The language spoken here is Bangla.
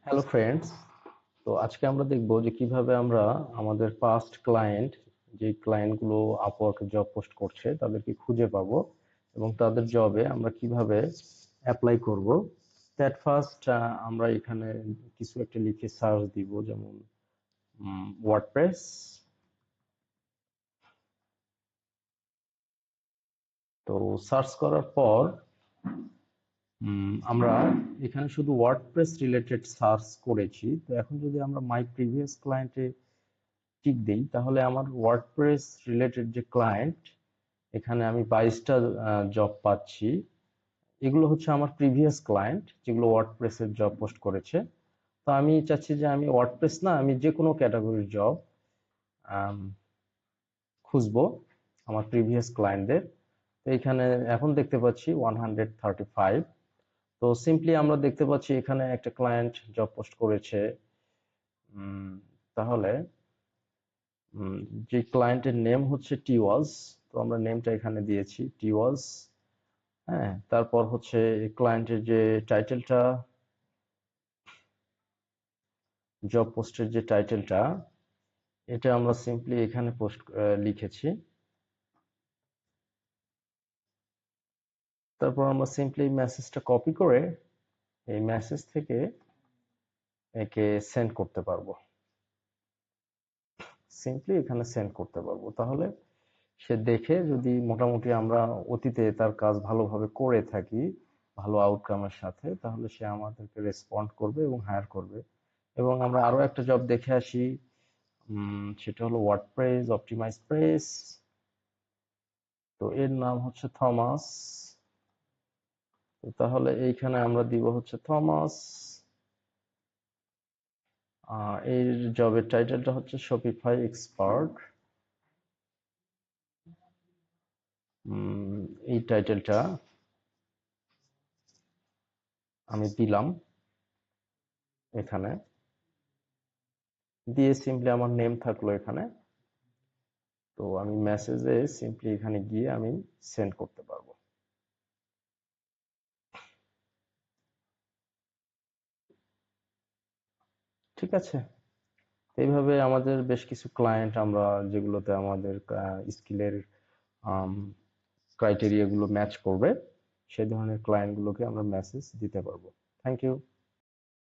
Hello friends. তো আজকে আমরা দেখব যে কিভাবে আমরা আমাদের পাস্ট ক্লায়েন্ট, যে ক্লায়েন্টগুলো আপওয়ার্কে জব পোস্ট করছে তাদেরকে খুঁজে পাবো এবং তাদের জবে আমরা কিভাবে অ্যাপ্লাই করব। দ্যাট ফার্স্ট আমরা এখানে কিছু একটা লিখে সার্চ দিব, যেমন ওয়ার্ডপ্রেস। তো সার্চ করার পর আমরা এখানে শুধু ওয়ার্ডপ্রেস রিলেটেড সার্চ করেছি। তো এখন যদি আমরা মাই প্রিভিয়াস ক্লায়েন্টে টিক দেই, তাহলে আমার ওয়ার্ডপ্রেস রিলেটেড যে ক্লায়েন্ট, এখানে আমি 22টা জব পাচ্ছি। এগুলো হচ্ছে আমার প্রিভিয়াস ক্লায়েন্ট যেগুলো ওয়ার্ডপ্রেসের জব পোস্ট করেছে। তো আমি চাচ্ছি যে আমি ওয়ার্ডপ্রেস না, আমি যে কোনো ক্যাটাগরির জব খুঁজবো আমার প্রিভিয়াস ক্লায়েন্টদের। তো এখানে এখন দেখতে পাচ্ছি 135। তো সিম্পলি আমরা দেখতে পাচ্ছি এখানে একটা ক্লায়েন্ট জব পোস্ট করেছে। তাহলে যে ক্লায়েন্টের নেম হচ্ছে টিওয়াজ। তো আমরা নেমটা এখানে দিয়েছি টিওয়াজ। হ্যাঁ, তারপর হচ্ছে ক্লায়েন্টের যে টাইটেলটা, জব পোস্টের যে টাইটেলটা, এটা আমরা সিম্পলি এখানে পোস্ট লিখেছি। তারপর আমরা সিম্পলি মেসেজটা কপি করে এই মেসেজ থেকে একে সেন্ড করতে পারবো। সিম্পলি এখানে সেন্ড করতে পারবো। তাহলে সে দেখে, যদি মোটামুটি আমরা অতীতে তার কাজ ভালোভাবে করে থাকি ভালো আউটকামের সাথে, তাহলে সে আমাদেরকে রেসপন্ড করবে এবং হায়ার করবে। এবং আমরা আরো একটা জব দেখে আসি, সেটা হলো ওয়ার্ডপ্রেস অপটিমাইজ প্রেস। তো এর নাম হচ্ছে থমাস। তো তাহলে এইখানে আমরা দিব হচ্ছে থমাস। এর জবের টাইটেলটা হচ্ছে শপিফাই এক্সপার্ট। এই টাইটেলটা আমি দিলাম এখানে, দিয়ে সিম্পলি আমার নেম থাকলো এখানে। তো আমি মেসেজে সিম্পলি এখানে গিয়ে আমি সেন্ড করতে পারবো। ঠিক আছে। এইভাবে আমাদের বেশ কিছু ক্লায়েন্ট, আমরা যেগুলোতে আমাদের স্কিলের ক্রাইটেরিয়া গুলো ম্যাচ করবে, সেই ধরনের ক্লায়েন্ট গুলোকে আমরা মেসেজ দিতে পারবো। Thank you.